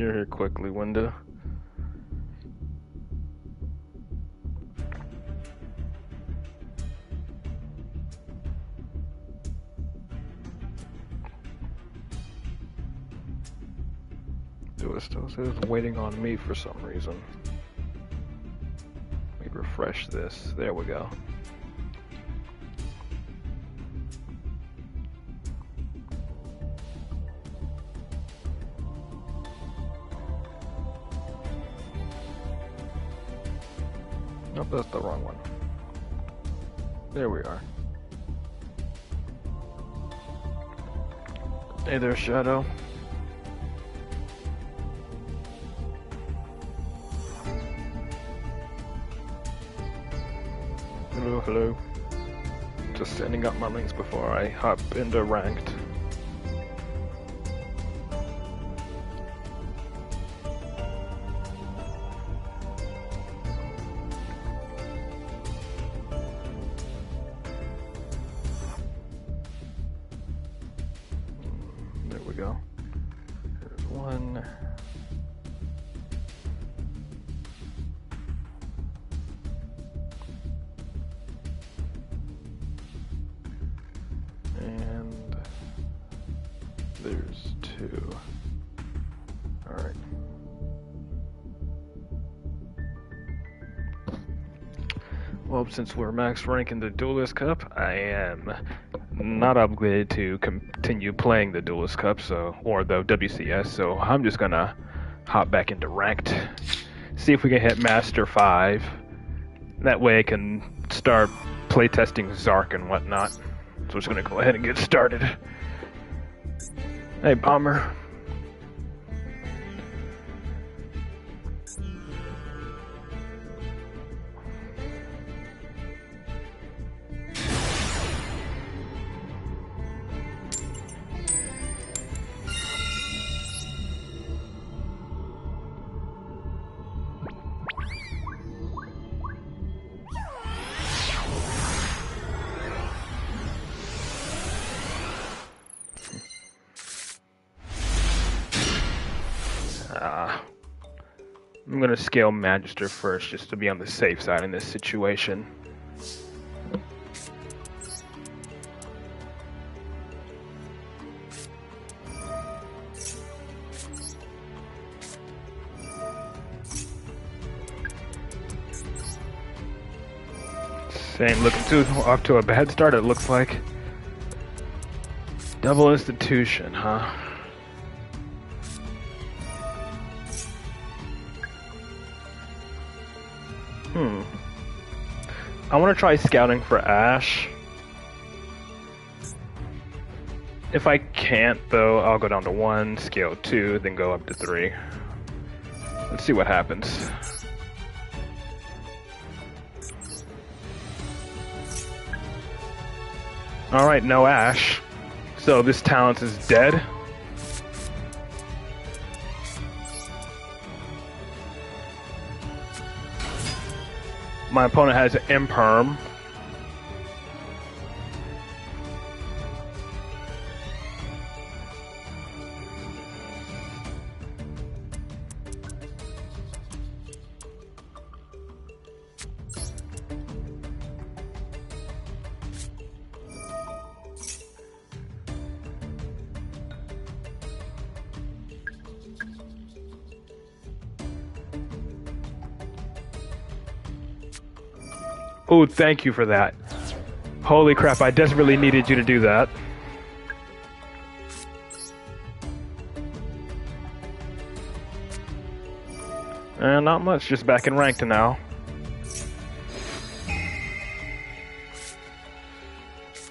You're here quickly, Winda. It still says waiting on me for some reason. Let me refresh this. There we go. Nope, that's the wrong one. There we are. Hey there, Shadow. Hello, hello. Just setting up my links before I hop into ranked. There we go. There's one. And there's two. Alright. Well, since we're max rank in the Duelist Cup, I am not obligated to continue playing the Duelist Cup, or the WCS, so I'm just gonna hop back into ranked, see if we can hit Master 5. That way I can start playtesting Zark and whatnot. So I'm just gonna go ahead and get started. Hey, Bomber. I'm gonna scale Magister first, just to be on the safe side in this situation. Ain't looking off to a bad start, it looks like. Double institution, huh? I want to try scouting for Ash. If I can't, though, I'll go down to 1, scale 2, then go up to 3. Let's see what happens. Alright, no Ash. So this talent is dead. My opponent has Imperm. Oh, thank you for that. Holy crap, I desperately needed you to do that. Not much, just back in ranked now.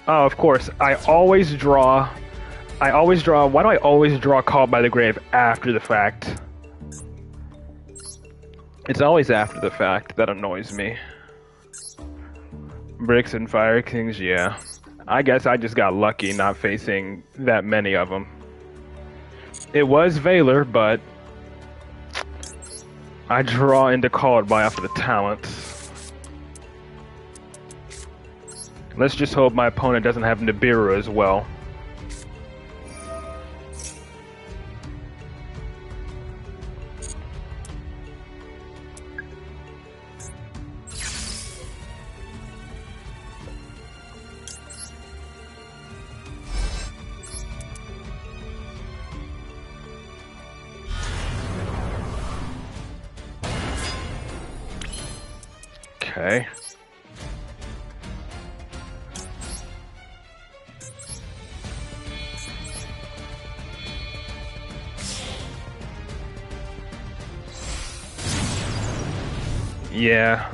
Oh, of course, I always draw, why do I always draw Called by the Grave after the fact? It's always after the fact that annoys me. Bricks and Fire Kings, yeah. I guess I just got lucky not facing that many of them. It was Valor, but I draw into Called by off of the talents. Let's just hope my opponent doesn't have Nibiru as well. Okay. Yeah,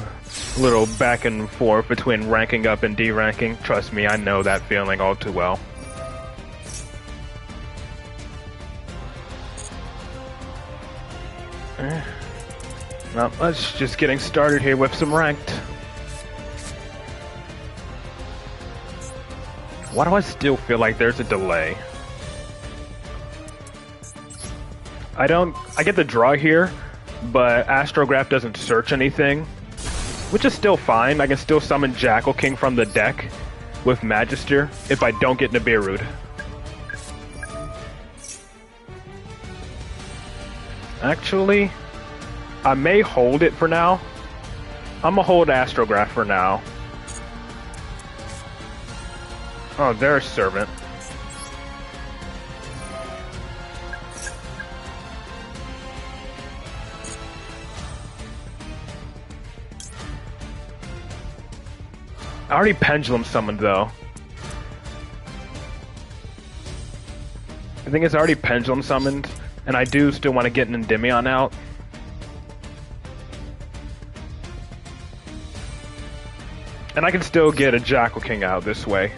a little back and forth between ranking up and D-ranking. Trust me, I know that feeling all too well. Well, let's just getting started here with some ranked. Why do I still feel like there's a delay? I get the draw here, but Astrograph doesn't search anything, which is still fine. I can still summon Jackal King from the deck with Magister if I don't get Nibiru'd. Actually, I may hold it for now. I'm gonna hold Astrograph for now. Oh, there's Servant. I already Pendulum summoned though. I think it's already Pendulum summoned, and I do still want to get an Endymion out. And I can still get a Jackal King out this way.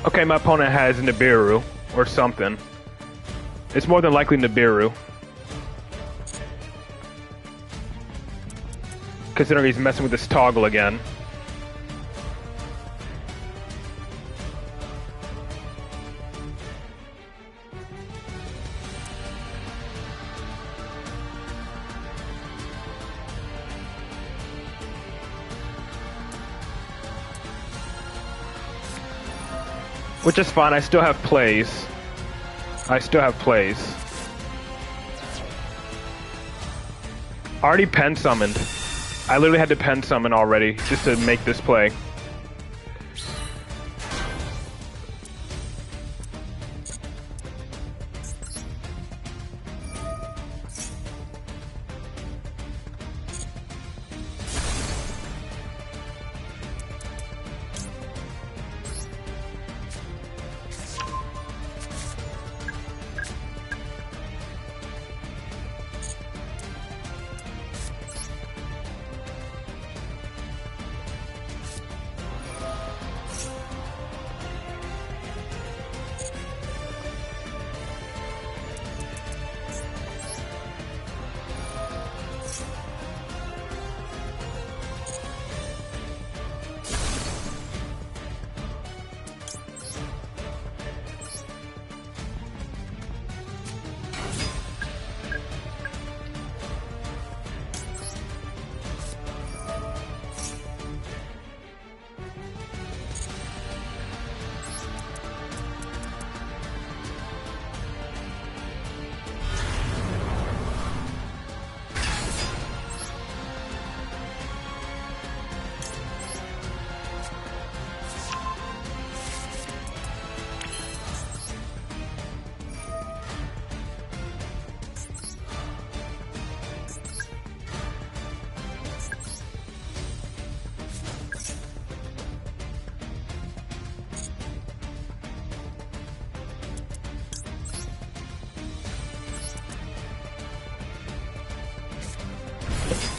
Okay, my opponent has Nibiru, or something. It's more than likely Nibiru. Considering he's messing with this toggle again. Which is fine, I still have plays. Already pen summoned. I literally had to pen summon already, just to make this play.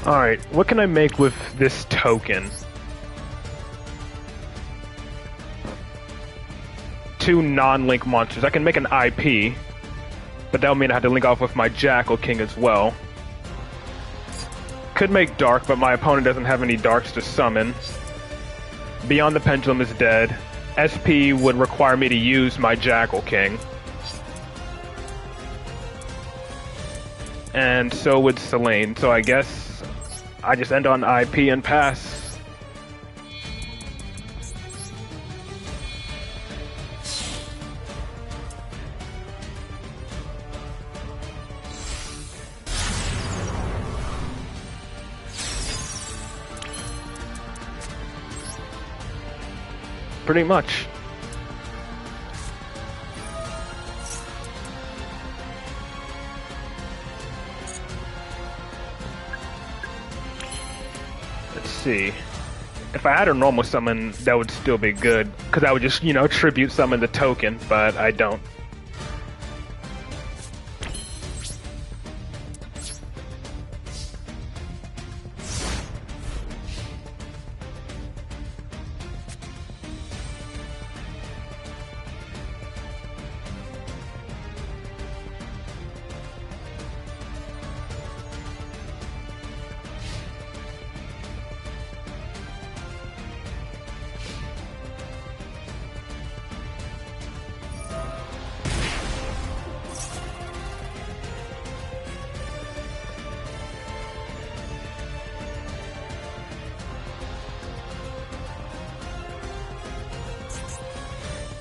Alright, what can I make with this token? 2 non-link monsters. I can make an IP, but that would mean I have to link off with my Jackal King as well. Could make Dark, but my opponent doesn't have any Darks to summon. Beyond the Pendulum is dead. SP would require me to use my Jackal King. And so would Selene, so I guess I just end on IP and pass. Pretty much. Let's see. If I had a normal summon, that would still be good, because I would just, you know, tribute summon the token, but I don't.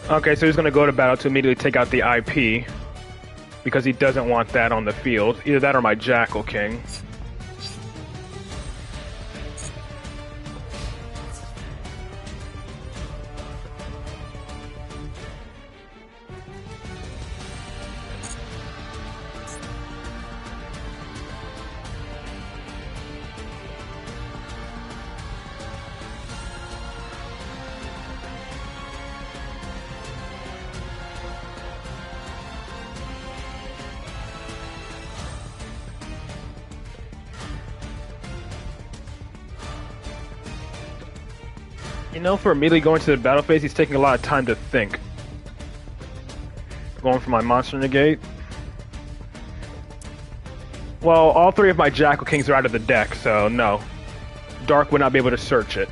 Okay, so he's going to go to battle to immediately take out the IP, because he doesn't want that on the field. Either that or my Jackal King. You know, for immediately going to the battle phase, he's taking a lot of time to think. Going for my monster negate. Well, all three of my Jackal Kings are out of the deck, so no. Dark would not be able to search it.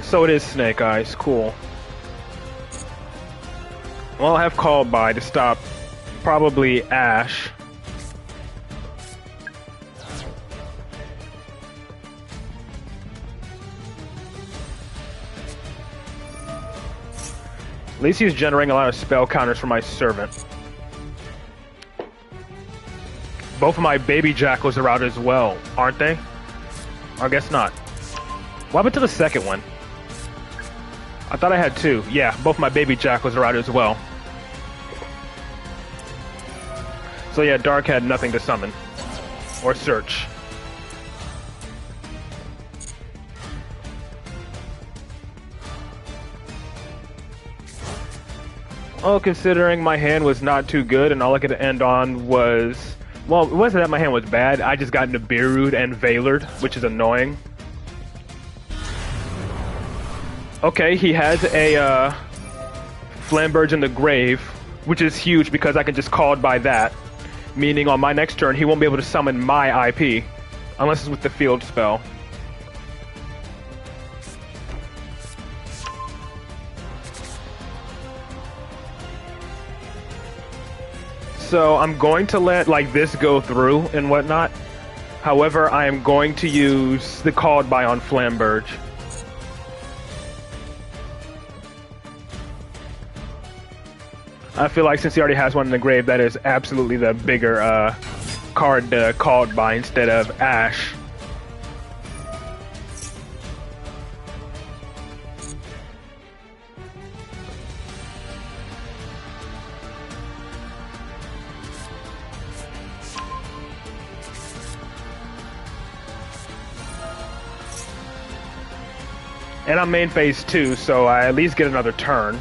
So it is Snake Eyes. Cool. Well, I have Called By to stop probably Ash. At least he's generating a lot of spell counters for my Servant. Both of my baby Jackals are out as well, aren't they? I guess not. What happened to the second one? I thought I had two. Yeah, both my baby Jackals are out as well. So yeah, Dark had nothing to summon. Or search. Well, considering my hand was not too good and all I could end on was... Well, it wasn't that my hand was bad, I just got Nibiru'd and Veilered, which is annoying. Okay, he has a Flamberge in the grave, which is huge because I can just Called By that. Meaning on my next turn, he won't be able to summon my IP, unless it's with the field spell. So I'm going to let like this go through and whatnot. However, I am going to use the Called By on Flamberge. I feel like since he already has one in the grave, that is absolutely the bigger card to Called By instead of Ash. And I'm main phase 2, so I at least get another turn.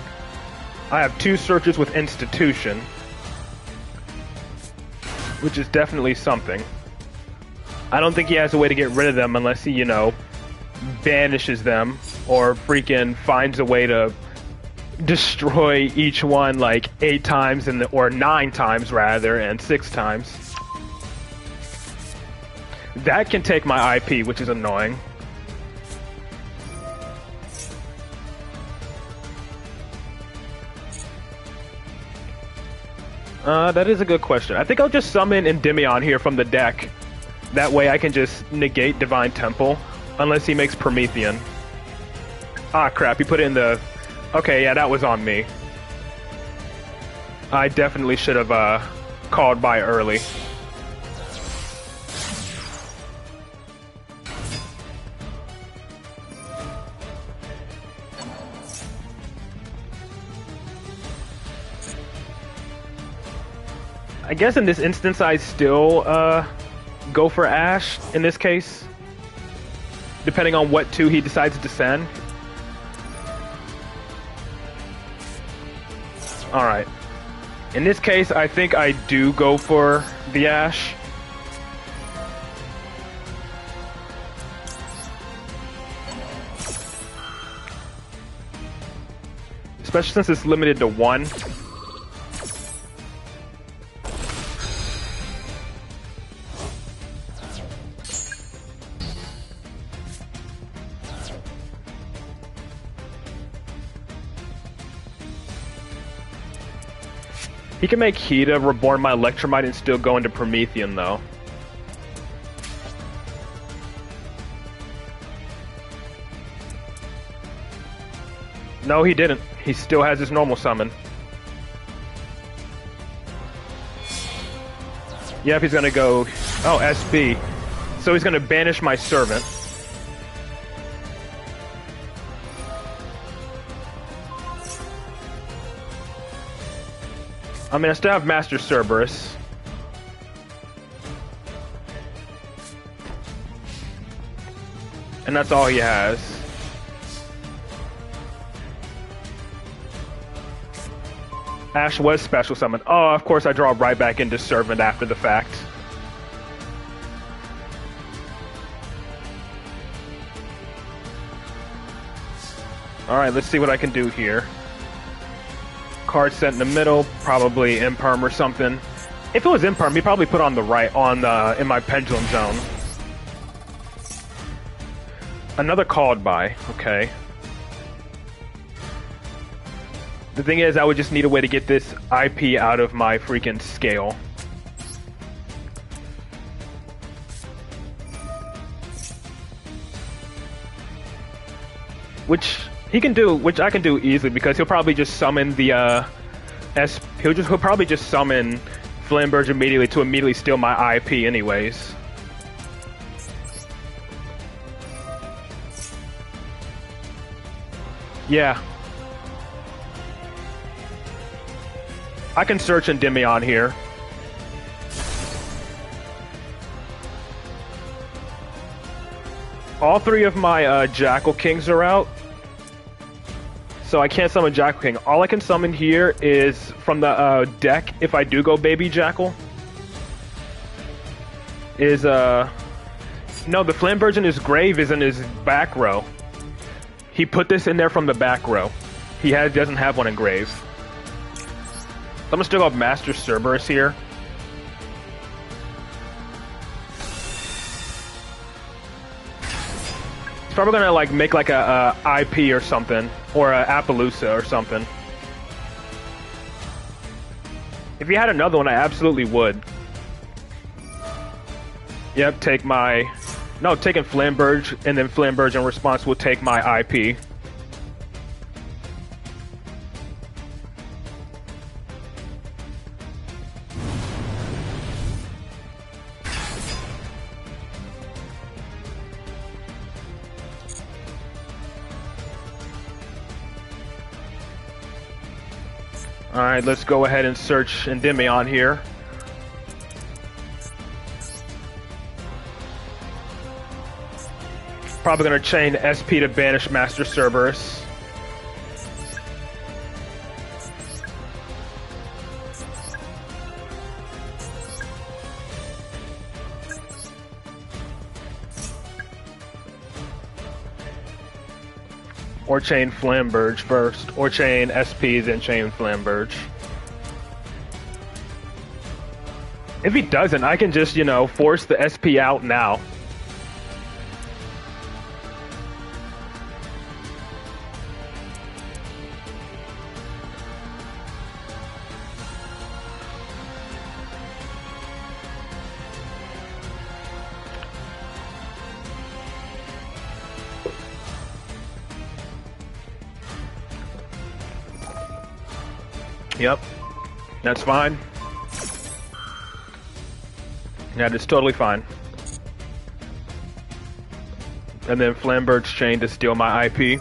I have 2 searches with Institution, which is definitely something. I don't think he has a way to get rid of them unless he, you know, banishes them or freaking finds a way to destroy each one like 8 times or 9 times rather, and 6 times. That can take my IP, which is annoying. That is a good question. I think I'll just summon Endymion here from the deck. That way I can just negate Divine Temple, unless he makes Promethean. Ah, crap, he put it in the... Okay, yeah, that was on me. I definitely should have called by early. I guess in this instance I still go for Ash in this case, depending on what 2 he decides to send. Alright. In this case, I think I do go for the Ash. Especially since it's limited to 1. He can make Hida reborn my Electromite and still go into Promethean, though. No, he didn't. He still has his normal summon. Yep, he's gonna go... Oh, SB. So he's gonna banish my Servant. I mean, I still have Master Cerberus. And that's all he has. Ash was special summon. Oh, of course I draw right back into Servant after the fact. Alright, let's see what I can do here. Card set in the middle, probably Imperm or something. If it was Imperm, he probably put on the right, in my Pendulum Zone. Another called by, okay. The thing is, I would just need a way to get this IP out of my freaking scale. Which he can do, which I can do easily because he'll probably just summon the he'll probably just summon Flamberge immediately to immediately steal my IP anyways. Yeah. I can search Endymion here. All 3 of my Jackal Kings are out. So I can't summon Jackal King. All I can summon here is from the deck, if I do go Baby Jackal, is no, the Flamberge in his grave is in his back row. He put this in there from the back row. He doesn't have one in grave. So I'm gonna still go Master Cerberus here. He's probably gonna like make like a IP or something, or a Appaloosa or something. If he had another one, I absolutely would. Yep, take my... No, taking Flamberge, and then Flamberge in response will take my IP. Alright, let's go ahead and search Endymion here. Probably gonna chain SP to banish Master Cerberus. Or chain Flamberge first, or chain SP, then chain Flamberge. If he doesn't, I can just, you know, force the SP out now. Yep. That's fine. That is totally fine. And then Flambert's chain to steal my IP.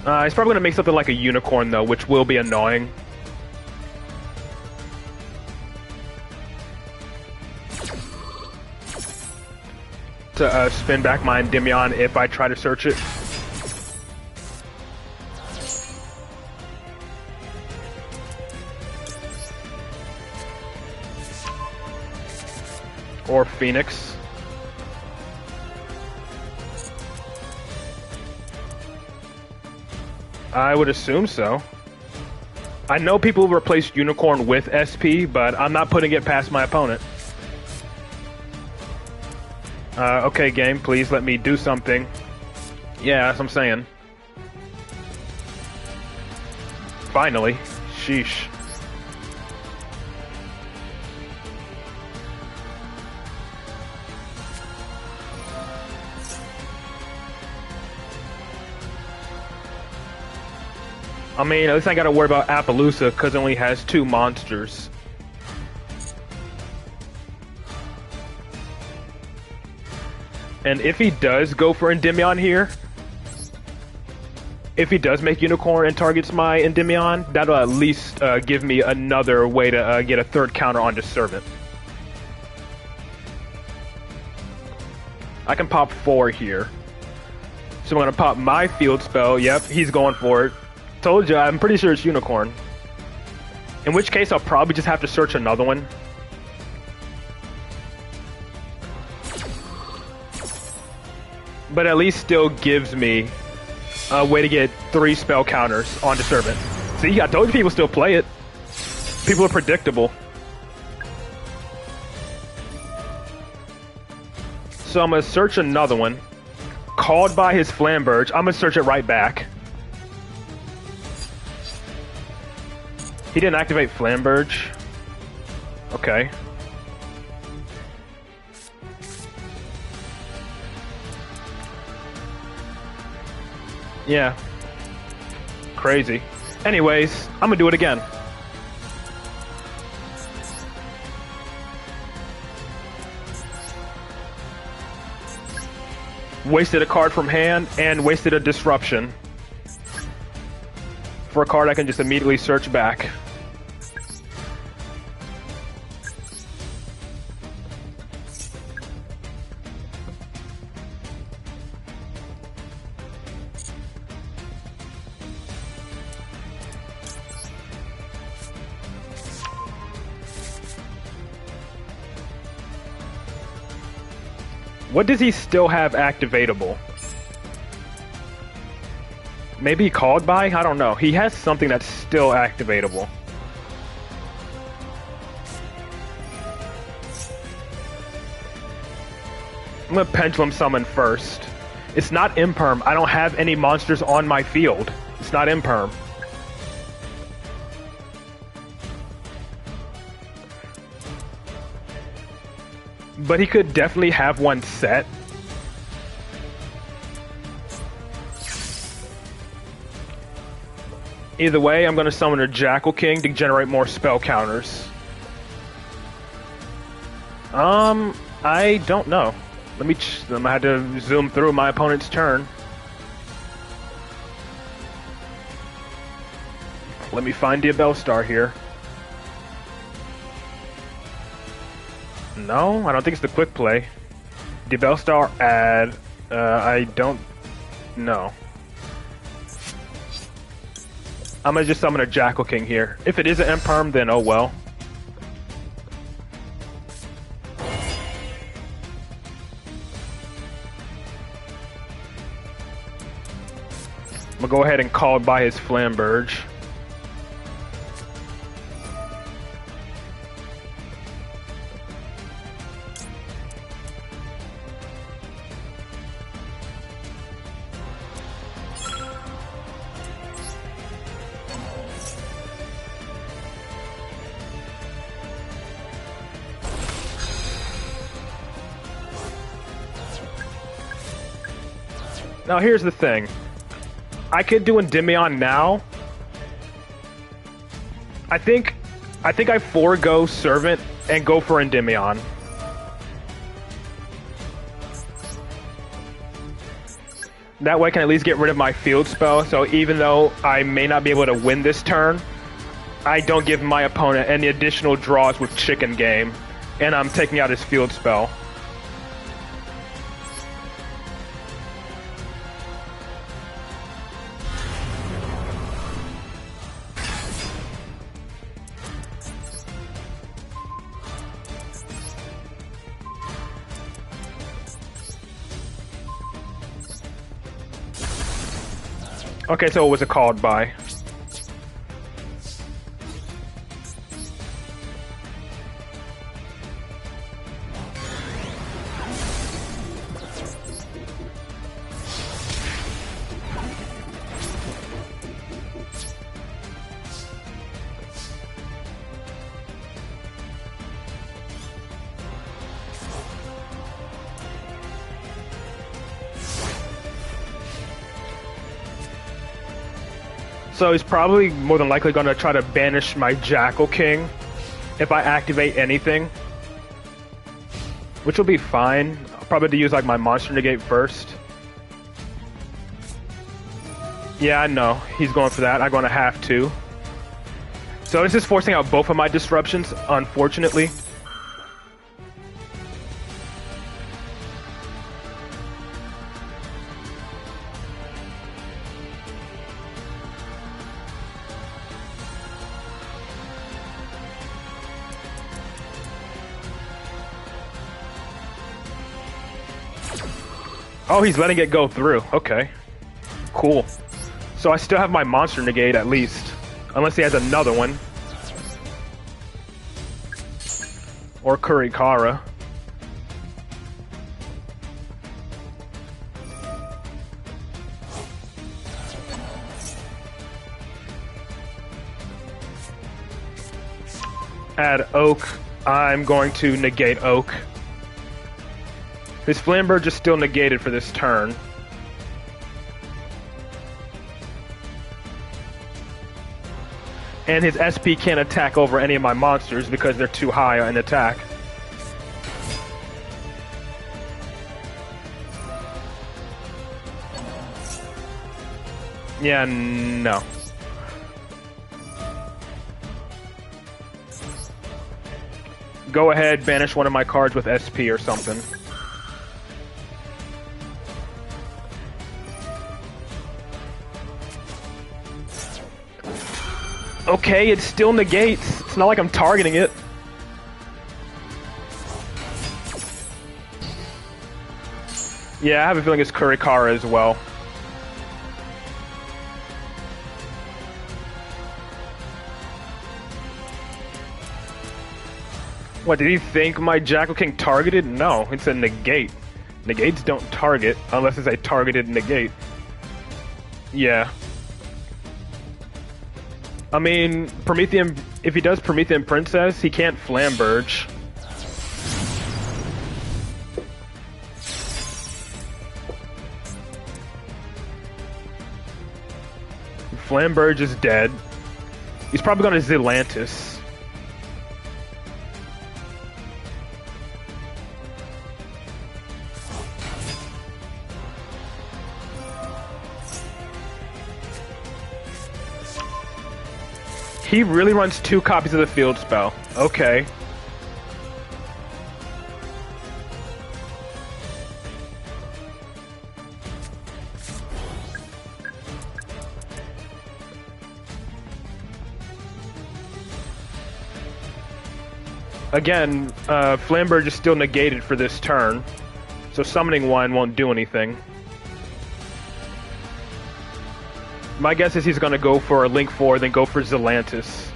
He's probably going to make something like a unicorn, though, which will be annoying. To spin back my Endymion if I try to search it. Or Phoenix. I would assume so. I know people replace Unicorn with SP, but I'm not putting it past my opponent. Okay, game, please let me do something. Yeah, that's what I'm saying. Finally. Sheesh. I mean, at least I gotta worry about Appaloosa, because it only has 2 monsters. And if he does go for Endymion here, if he does make Unicorn and targets my Endymion, that'll at least give me another way to get a 3rd counter onto Servant. I can pop 4 here. So I'm gonna pop my field spell. Yep, he's going for it. Told you, I'm pretty sure it's Unicorn. In which case, I'll probably just have to search another one. But at least still gives me a way to get 3 spell counters onto Servant. See, I told you people still play it. People are predictable. So I'm gonna search another one. Called by his Flamberge, I'm gonna search it right back. He didn't activate Flamberge. Okay. Yeah. Crazy. Anyways, I'm gonna do it again. Wasted a card from hand and wasted a disruption. For a card I can just immediately search back. What does he still have activatable? Maybe called by? I don't know. He has something that's still activatable. I'm gonna Pendulum Summon first. It's not Imperm. I don't have any monsters on my field. It's not Imperm. But he could definitely have one set. Either way, I'm going to summon a Jackal King to generate more spell counters. I don't know. I'm gonna have to zoom through my opponent's turn. Let me find the Bellstar here. No, I don't think it's the quick play. The Bellstar add. I don't know. I'm gonna just summon a Jackal King here. If it is an Imperm, then oh well. I'm gonna go ahead and call by his Flamberge. Now here's the thing. I could do Endymion now. I think I forego Servant and go for Endymion. That way I can at least get rid of my field spell, so even though I may not be able to win this turn, I don't give my opponent any additional draws with Chicken Game, and I'm taking out his field spell. Okay, so it was a called by. So he's probably more than likely going to try to banish my Jackal King if I activate anything, which will be fine. I'll probably have to use like my Monster Negate first. Yeah, I know. He's going for that. I'm going to have to. So this is forcing out both of my disruptions, unfortunately. Oh, he's letting it go through. Okay. Cool. So I still have my Monster Negate at least. Unless he has another one. Or Kurikara. Add Oak. I'm going to negate Oak. His Flamberge is still negated for this turn. And his SP can't attack over any of my monsters because they're too high in attack. Yeah, no. Go ahead, banish one of my cards with SP or something. Okay, it still negates. It's not like I'm targeting it. Yeah, I have a feeling it's Kurikara as well. What, did he think my Jackal King targeted? No, it's a negate. Negates don't target unless it's a targeted negate. Yeah. I mean, Promethean, if he does Promethean Princess, he can't Flamberge. Flamberge is dead. He's probably going to Zelantis. He really runs 2 copies of the field spell. Okay. Again, Flamberge is still negated for this turn, so summoning one won't do anything. My guess is he's going to go for a Link 4, then go for Zelantis.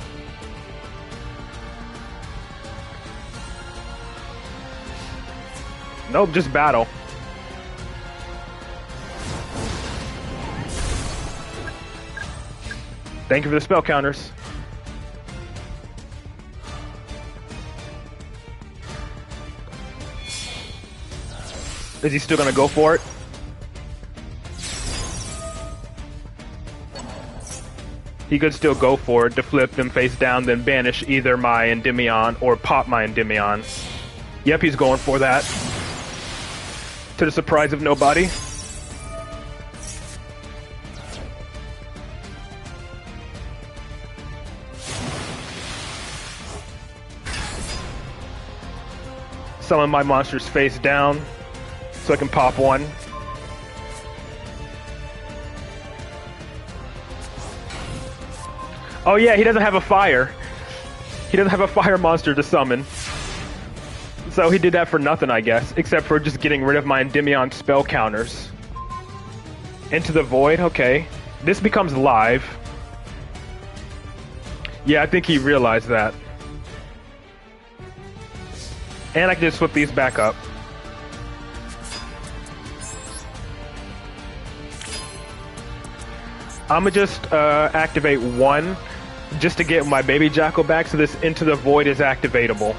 Nope, just battle. Thank you for the spell counters. Is he still going to go for it? he could still go for it to flip them face down, then banish either my Endymion or pop my Endymion. Yep, he's going for that. To the surprise of nobody. Summon my monsters face down so I can pop one. Oh yeah, he doesn't have a fire. He doesn't have a fire monster to summon. So he did that for nothing, I guess, except for just getting rid of my Endymion spell counters. Into the Void, okay. This becomes live. Yeah, I think he realized that. And I can just flip these back up. I'm gonna just activate one just to get my baby Jackal back, so this Into the Void is activatable.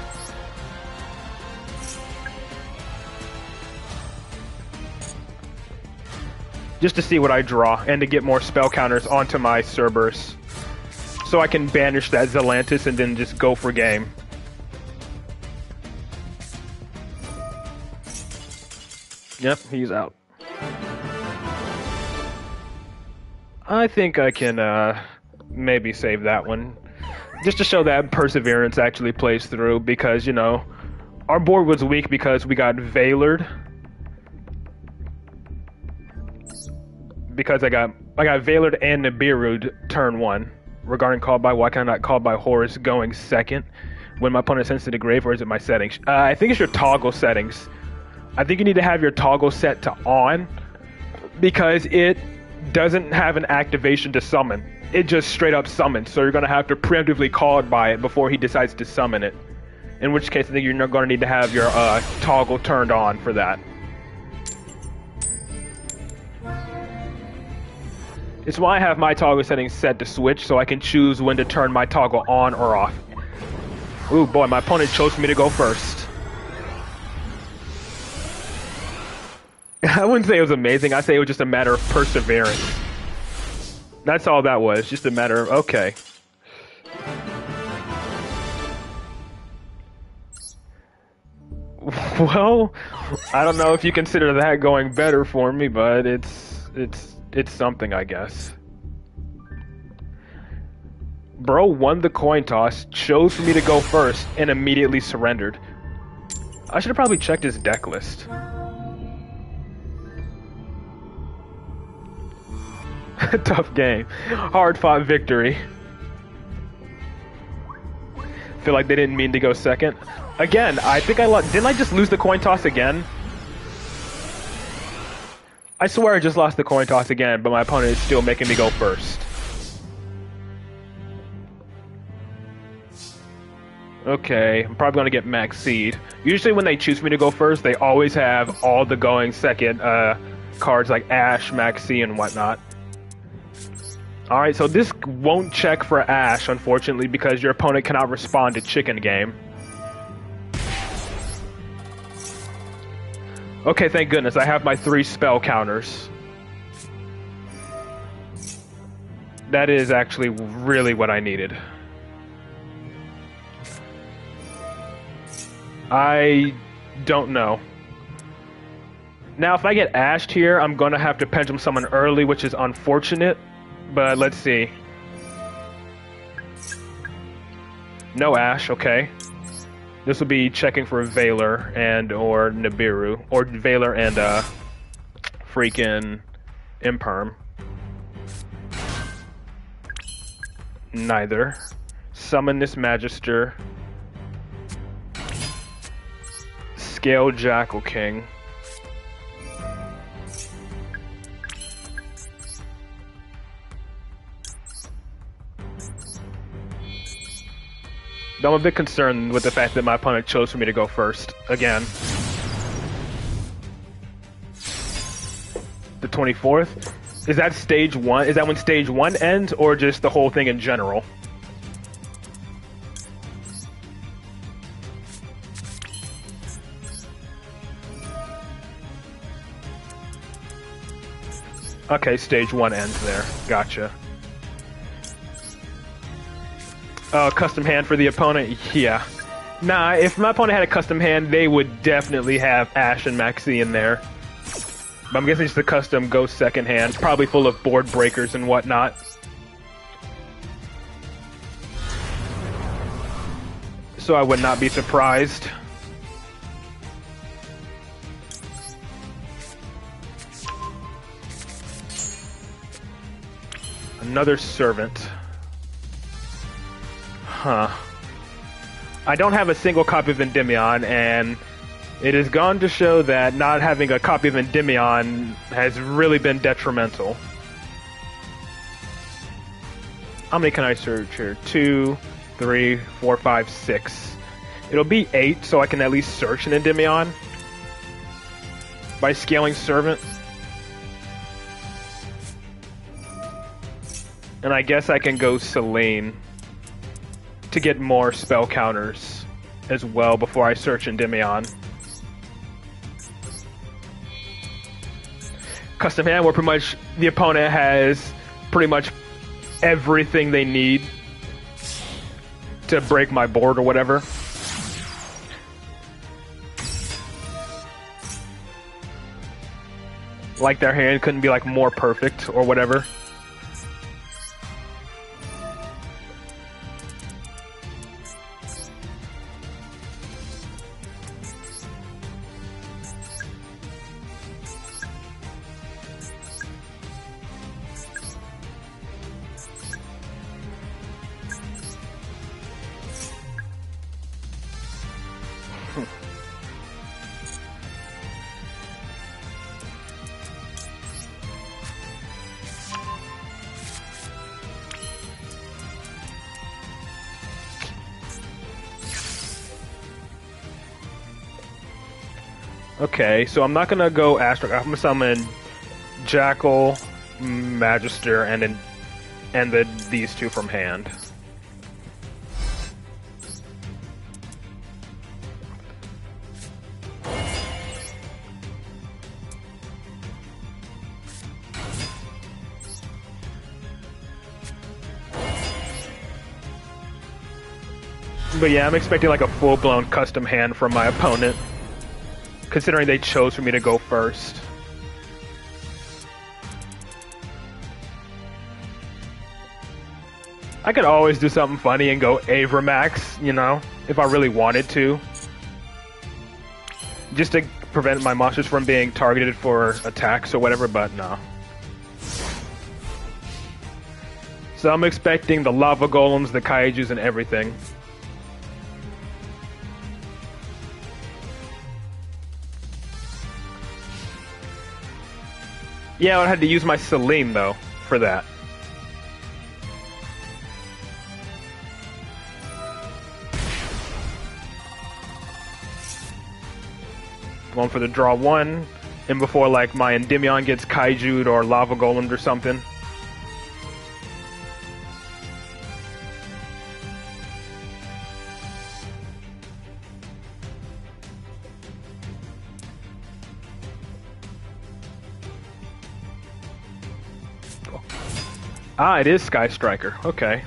Just to see what I draw, and to get more spell counters onto my Cerberus. So I can banish that Zelantis and then just go for game. Yep, he's out. I think I can maybe save that one. Just to show that Perseverance actually plays through, because, you know, our board was weak because we got Veilered. Because I got Veilered and Nibiru turn 1. Regarding called by, why can I not called by Horus going second when my opponent sends to the grave, or is it my settings? I think it's your toggle settings. I think you need to have your toggle set to on, because it doesn't have an activation to summon. It just straight up summons, so you're going to have to preemptively call by it before he decides to summon it. In which case I think you're not going to need to have your toggle turned on for that. It's why I have my toggle settings set to switch, so I can choose when to turn my toggle on or off. Ooh boy, my opponent chose for me to go first. I wouldn't say it was amazing, I'd say it was just a matter of perseverance. That's all that was, just a matter of, okay. Well, I don't know if you consider that going better for me, but it's something, I guess. Bro won the coin toss, chose for me to go first, and immediately surrendered. I should have probably checked his deck list. Tough game. Hard-fought victory. Feel like they didn't mean to go second. Again, I think didn't I just lose the coin toss again? I swear I just lost the coin toss again, but my opponent is still making me go first. Okay, I'm probably gonna get max seed. Usually when they choose me to go first, they always have all the going second cards like Ash, max C, and whatnot. Alright, so this won't check for Ash, unfortunately, because your opponent cannot respond to Chicken Game. Okay, thank goodness, I have my 3 spell counters. That is actually really what I needed. I don't know. Now, if I get Ashed here, I'm going to have to Pendulum Summon early, which is unfortunate. But let's see. No Ash, okay. This will be checking for Veiler and or Nibiru. Or Veiler and freaking Imperm. Neither. Summon this Magister. Scale Jackal King. I'm a bit concerned with the fact that my opponent chose for me to go first, again. The 24th? Is that stage 1? Is that when stage 1 ends, or just the whole thing in general? Okay, stage 1 ends there. Gotcha. Custom hand for the opponent? Yeah. Nah, if my opponent had a custom hand, they would definitely have Ash and Maxi in there. But I'm guessing it's the custom Ghost second hand, probably full of board breakers and whatnot. So I would not be surprised. Another servant. Huh. I don't have a single copy of Endymion, and it has gone to show that not having a copy of Endymion has really been detrimental. How many can I search here? 2, 3, 4, 5, 6. It'll be 8, so I can at least search an Endymion by scaling servant. And I guess I can go Selene to get more spell counters as well before I search Endymion. Custom hand where pretty much the opponent has pretty much everything they need to break my board or whatever. Like their hand couldn't be like more perfect or whatever. Okay, so I'm not gonna go Astro. I'm gonna summon Jackal, Magister, and these two from hand. But yeah, I'm expecting like a full-blown custom hand from my opponent, considering they chose for me to go first. I could always do something funny and go Avramax, you know, if I really wanted to. Just to prevent my monsters from being targeted for attacks or whatever, but no. So I'm expecting the lava golems, the kaijus, and everything. Yeah, I had to use my Selene, though, for that. Going for the draw 1, and before, like, my Endymion gets kaiju'd or lava golemed or something. Ah, it is Sky Striker. Okay.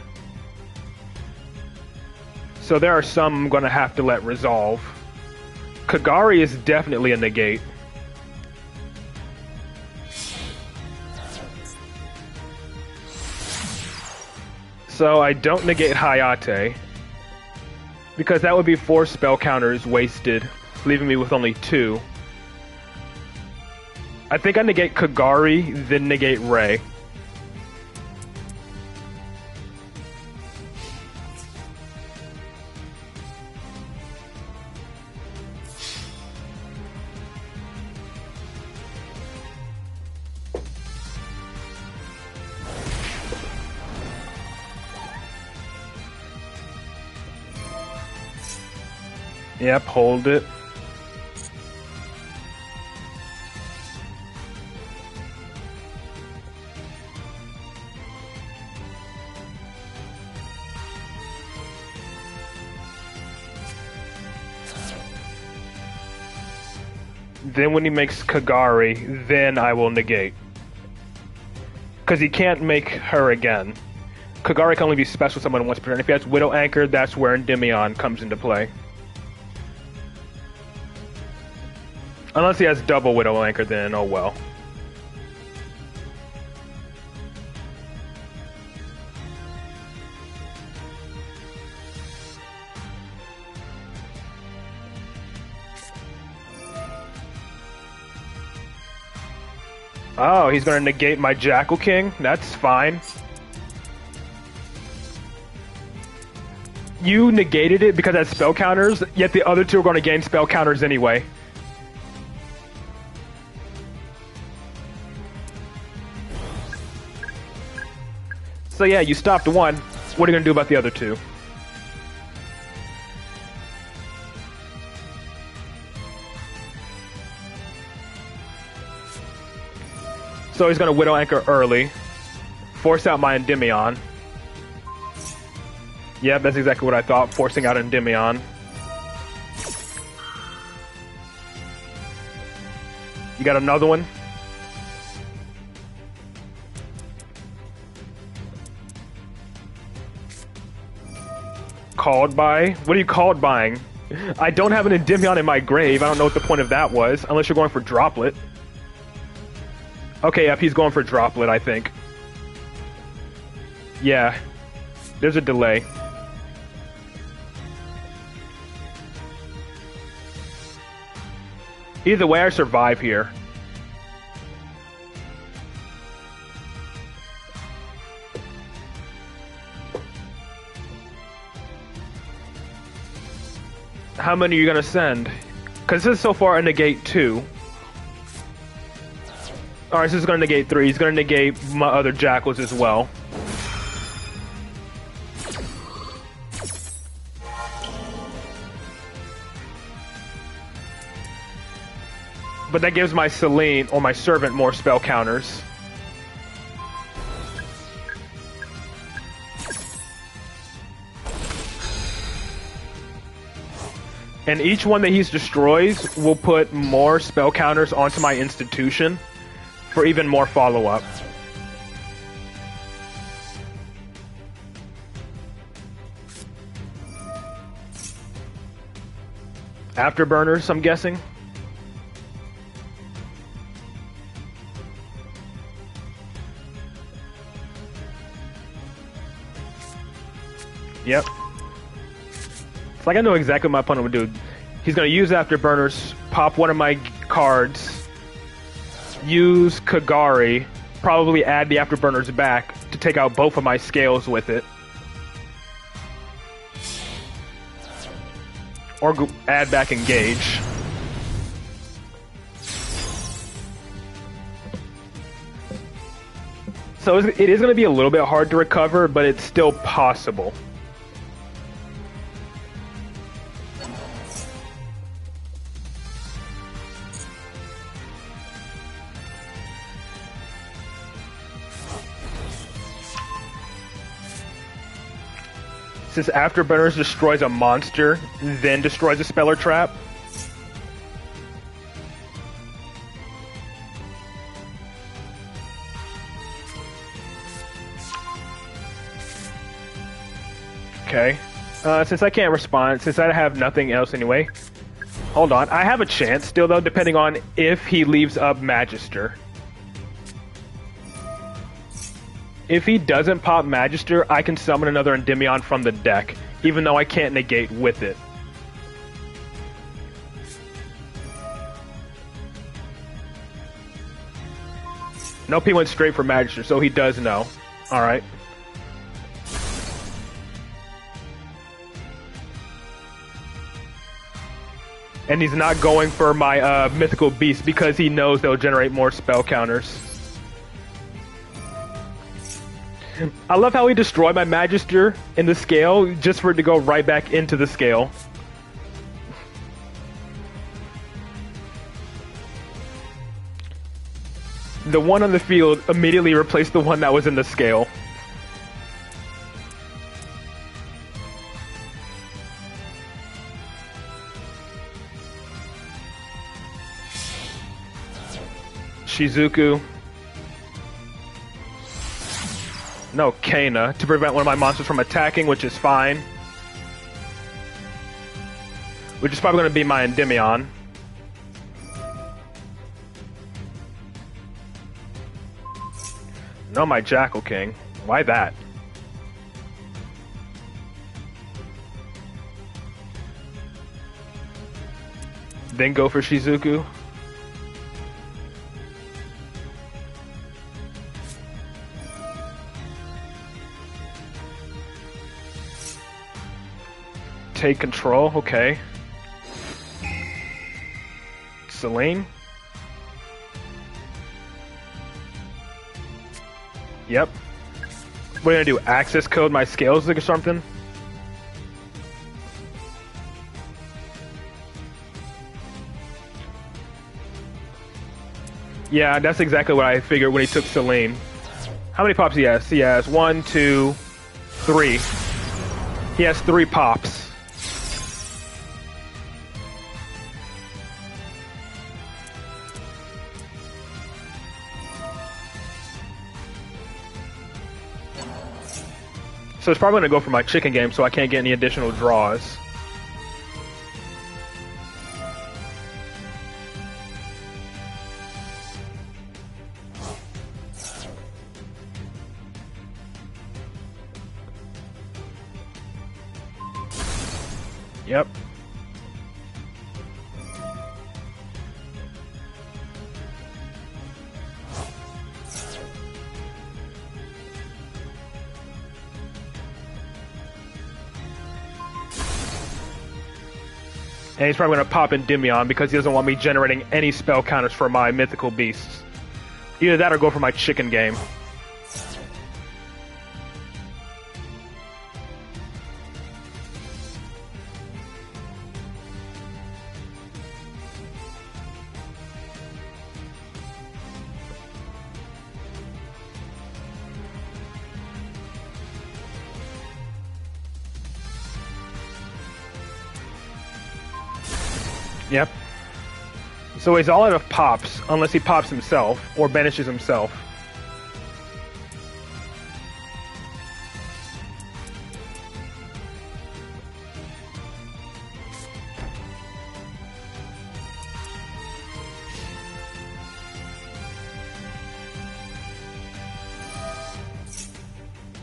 So there are some I'm gonna have to let resolve. Kagari is definitely a negate. So I don't negate Hayate, because that would be 4 spell counters wasted, leaving me with only 2. I think I negate Kagari, then negate Ray. Yep, hold it. Then when he makes Kagari, then I will negate. Because he can't make her again. Kagari can only be special summoned once per turn. If he has Widow Anchor, that's where Endymion comes into play. Unless he has double Widow Anchor, then oh well. Oh, he's gonna negate my Jackal King? That's fine. You negated it because it has spell counters, yet the other two are gonna gain spell counters anyway. So yeah, you stopped one. What are you gonna do about the other two? So he's gonna Widow Anchor early, force out my Endymion. Yeah, that's exactly what I thought, forcing out Endymion. You got another one? Called by? What are you called buying? I don't have an Endymion in my grave. I don't know what the point of that was, unless you're going for Droplet. Okay, yep, he's going for Droplet, I think. Yeah. There's a delay. Either way, I survive here. How many are you gonna send? Because this is so far a negate 2. Alright, so this is gonna negate 3. He's gonna negate my other Jackals as well. But that gives my Selene, or my Servant, more spell counters. And each one that he destroys will put more spell counters onto my institution for even more follow-up. Afterburners, I'm guessing. Yep. It's like I know exactly what my opponent would do. He's going to use Afterburners, pop one of my cards, use Kagari, probably add the Afterburners back to take out both of my scales with it. Or add back Engage. So it is going to be a little bit hard to recover, but it's still possible. Since Afterburners destroys a monster, then destroys a spell or trap. Okay. Since I can't respond, since I have nothing else anyway. Hold on, I have a chance still though, depending on if he leaves up Magister. If he doesn't pop Magister, I can summon another Endymion from the deck, even though I can't negate with it. Nope, he went straight for Magister, so he does know. Alright. And he's not going for my Mythical Beast because he knows they'll generate more spell counters. I love how he destroyed my Magister in the scale just for it to go right back into the scale. The one on the field immediately replaced the one that was in the scale. Shizuku. No, Kana, to prevent one of my monsters from attacking, which is fine. Which is probably going to be my Endymion. No, my Jackal King. Why that? Then go for Shizuku. Take control, okay. Celine. Yep. What are you gonna do? Access code my scales or something? Yeah, that's exactly what I figured when he took Celine. How many pops he has? He has 1, 2, 3. He has 3 pops. So it's probably going to go for my chicken game so I can't get any additional draws. Yep. And he's probably going to pop Endymion because he doesn't want me generating any spell counters for my mythical beasts. Either that or go for my chicken game. Yep. So he's all out of pops, unless he pops himself, or banishes himself.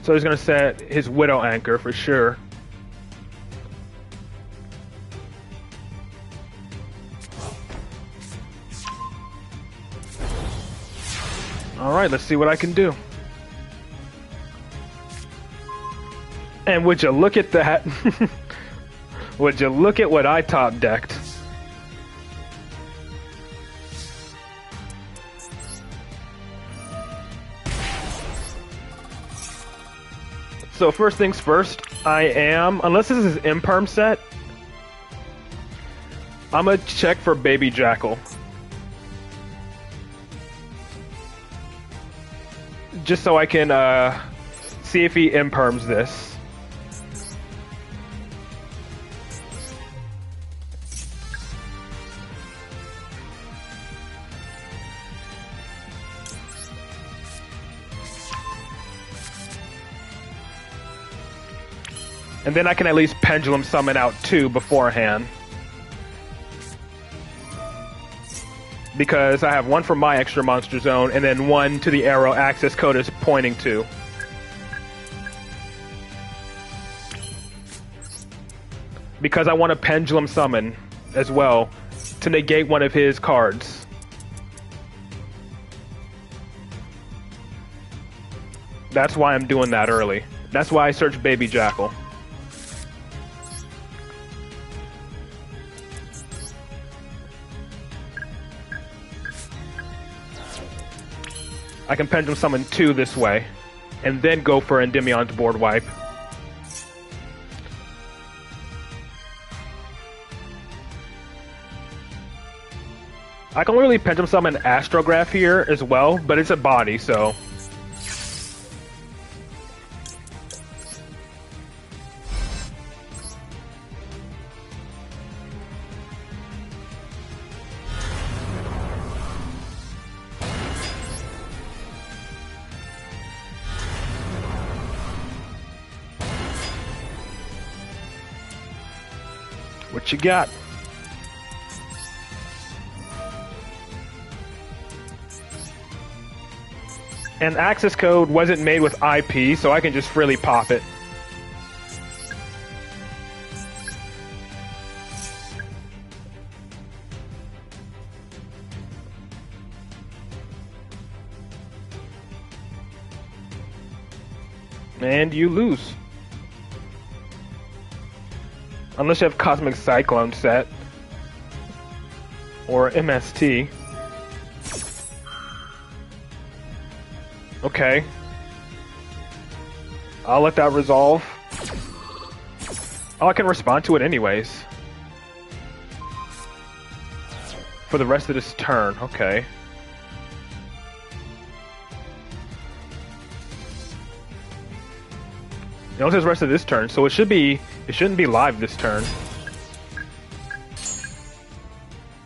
So he's gonna set his Widow Anchor for sure. Alright, let's see what I can do. And would you look at that? Would you look at what I top decked? So first things first, I am, unless this is Imperm set, I'm gonna check for Baby Jackal. Just so I can see if he imperms this. And then I can at least Pendulum Summon out 2 beforehand. Because I have 1 from my extra monster zone, and then 1 to the arrow access code is pointing to. Because I want to Pendulum Summon as well to negate one of his cards. That's why I'm doing that early. That's why I searched Baby Jackal. I can Pendulum Summon 2 this way, and then go for Endymion's board wipe. I can literally Pendulum Summon Astrograph here as well, but it's a body, so... What you got? And access code wasn't made with IP, so I can just freely pop it. And you lose. Unless you have Cosmic Cyclone set. Or MST. Okay. I'll let that resolve. Oh, I can respond to it anyways. For the rest of this turn, okay. It only says rest of this turn, so it shouldn't be live this turn.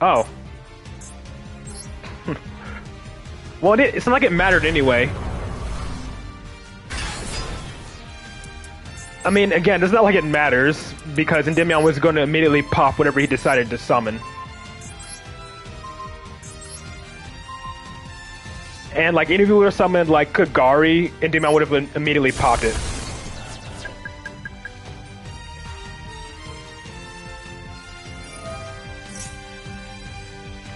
Oh. Well, it's not like it mattered anyway. I mean, again, it's not like it matters, because Endymion was going to immediately pop whatever he decided to summon. And, like, if you would have summoned, like, Kagari, Endymion would have immediately popped it.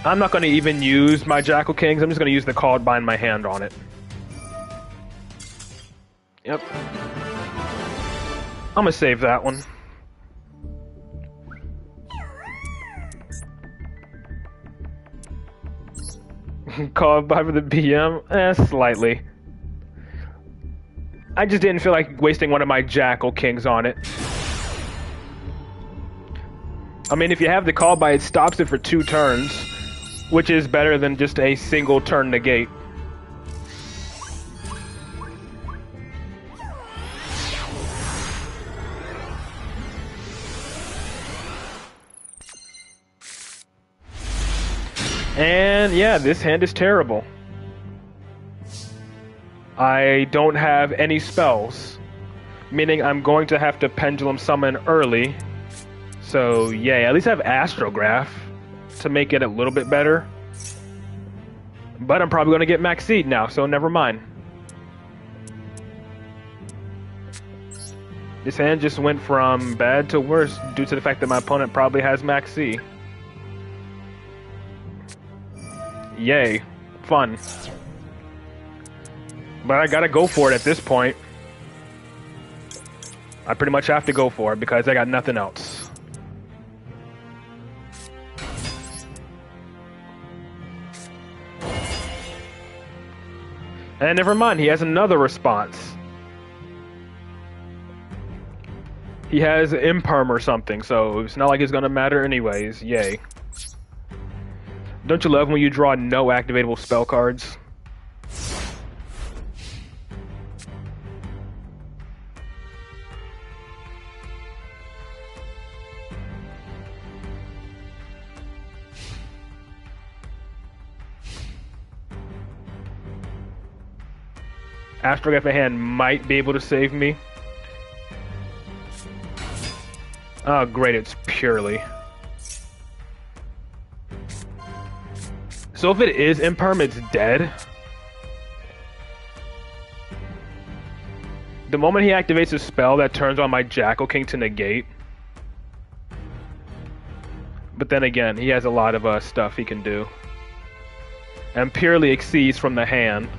I'm not going to even use my Jackal Kings, I'm just going to use the Called Bind my hand on it. Yep. I'm gonna save that one. Called by for the BM? Slightly. I just didn't feel like wasting one of my Jackal Kings on it. I mean, if you have the call by, it stops it for 2 turns, which is better than just a single turn negate. And yeah, this hand is terrible. I don't have any spells, meaning I'm going to have to Pendulum Summon early. So yay, at least I have Astrograph to make it a little bit better. But I'm probably going to get Max Seed now, so never mind. This hand just went from bad to worse due to the fact that my opponent probably has Max C. Yay. Fun. But I gotta go for it at this point. I pretty much have to go for it because I got nothing else. And never mind, he has another response. He has Imperm or something, so it's not like it's gonna matter anyways. Yay. Don't you love when you draw no activatable spell cards? Astrograph in hand might be able to save me. Oh great, it's purely. So if it is Imperm, it's dead. The moment he activates a spell, that turns on my Jackal King to negate. But then again, he has a lot of stuff he can do. And purely exceeds from the hand.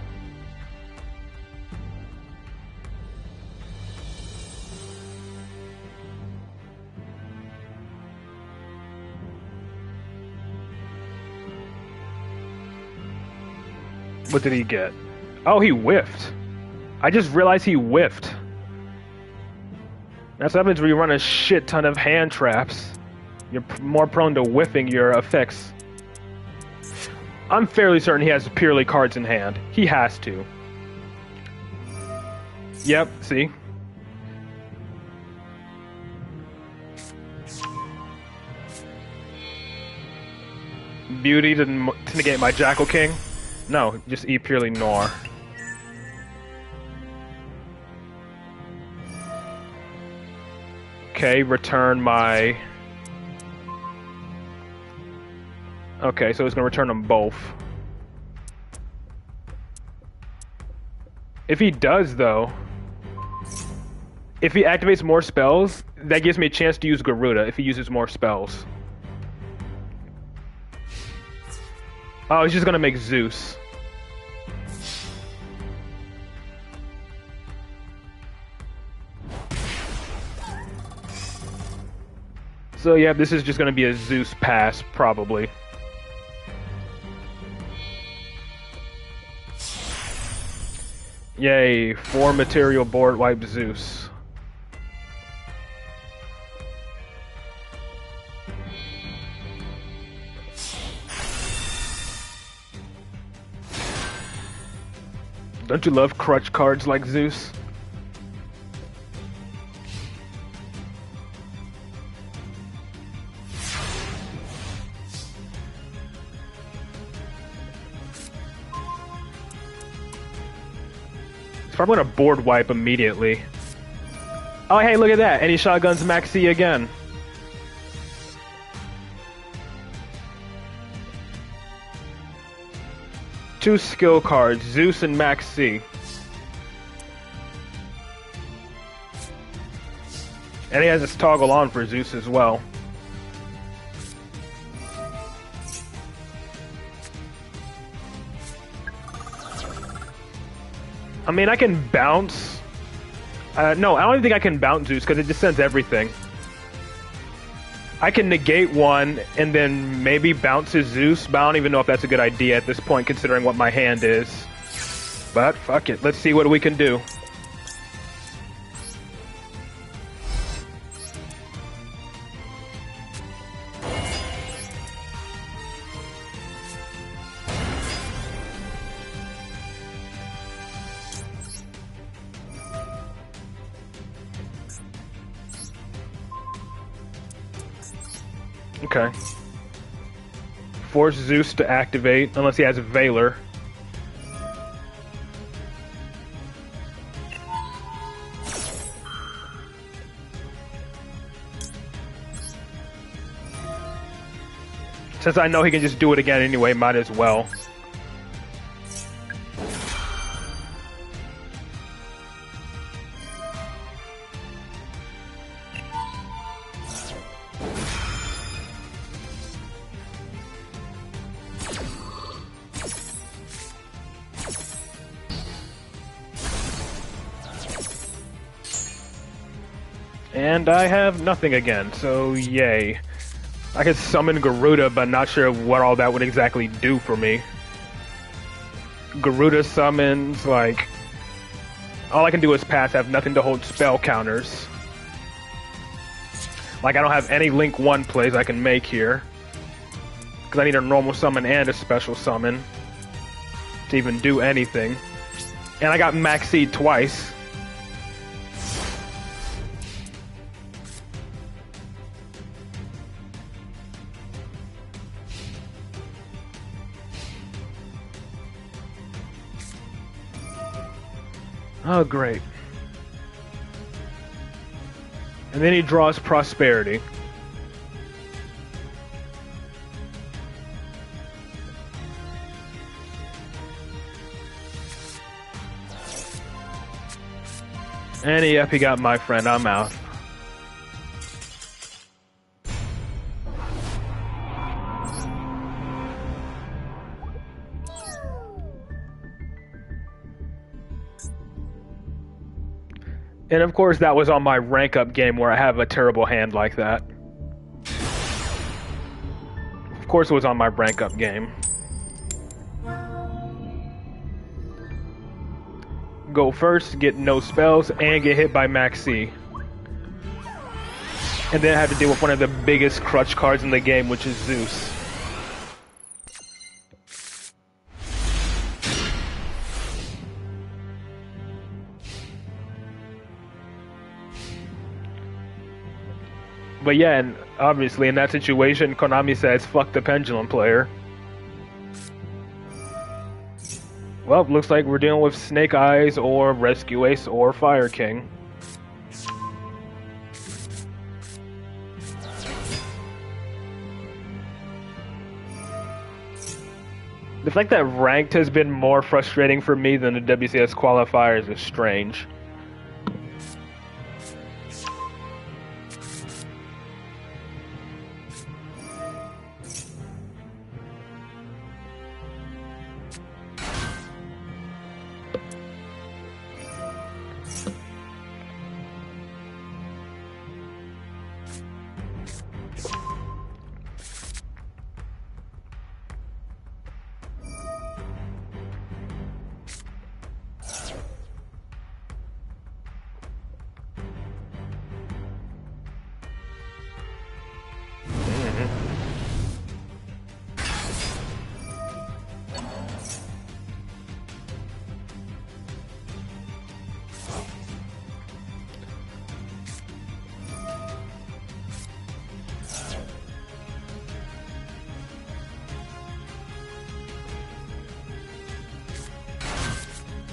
What did he get? Oh, he whiffed. I just realized he whiffed. That's what happens when you run a shit ton of hand traps. You're more prone to whiffing your effects. I'm fairly certain he has purely cards in hand. He has to. Yep, see? Beauty to negate my Jackal King? No, just E purely Noir. Okay, return my Okay, so it's gonna return them both. If he does, though, if he activates more spells, that gives me a chance to use Garuda if he uses more spells. Oh, he's just gonna make Zeus. So yeah, this is just gonna be a Zeus pass, probably. Yay, 4 material board wipe Zeus. Don't you love crutch cards like Zeus? I'm gonna board wipe immediately. Oh, hey, look at that. And he shotguns Maxi again. Two skill cards, Zeus and Maxi. And he has his toggle on for Zeus as well. I mean, I can bounce. No, I don't even think I can bounce Zeus because it just sends everything. I can negate one and then maybe bounce his Zeus, but I don't even know if that's a good idea at this point considering what my hand is. But fuck it, let's see what we can do. Okay. Force Zeus to activate, unless he has a Valor. Since I know he can just do it again anyway, might as well. And I have nothing again, so yay. I could summon Garuda, but not sure what all that would exactly do for me. Garuda summons, like... all I can do is pass, I have nothing to hold spell counters. Like, I don't have any Link 1 plays I can make here. Because I need a normal summon and a special summon to even do anything. And I got Maxi twice. Oh, great. And then he draws Prosperity. And yep, he got my friend. I'm out. And of course, that was on my rank up game where I have a terrible hand like that. Of course, it was on my rank up game. Go first, get no spells, and get hit by Maxi. And then I have to deal with one of the biggest crutch cards in the game, which is Zeus. But yeah, and obviously in that situation, Konami says, fuck the Pendulum player. Well, looks like we're dealing with Snake Eyes or Rescue Ace or Fire King. The fact that ranked has been more frustrating for me than the WCS qualifiers is strange.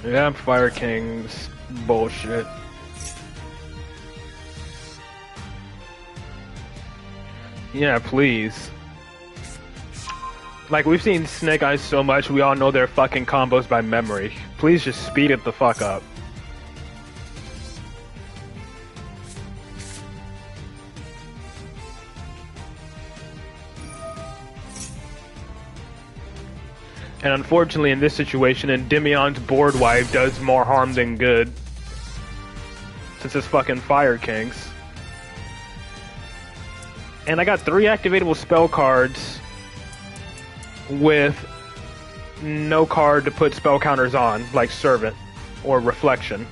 Yeah, Fire King's bullshit. Yeah, please. Like, we've seen Snake Eyes so much, we all know their fucking combos by memory. Please just speed it the fuck up. And unfortunately, in this situation, Endymion's board wipe does more harm than good. Since it's fucking Fire Kings. And I got 3 activatable spell cards with no card to put spell counters on, like Servant or Reflection.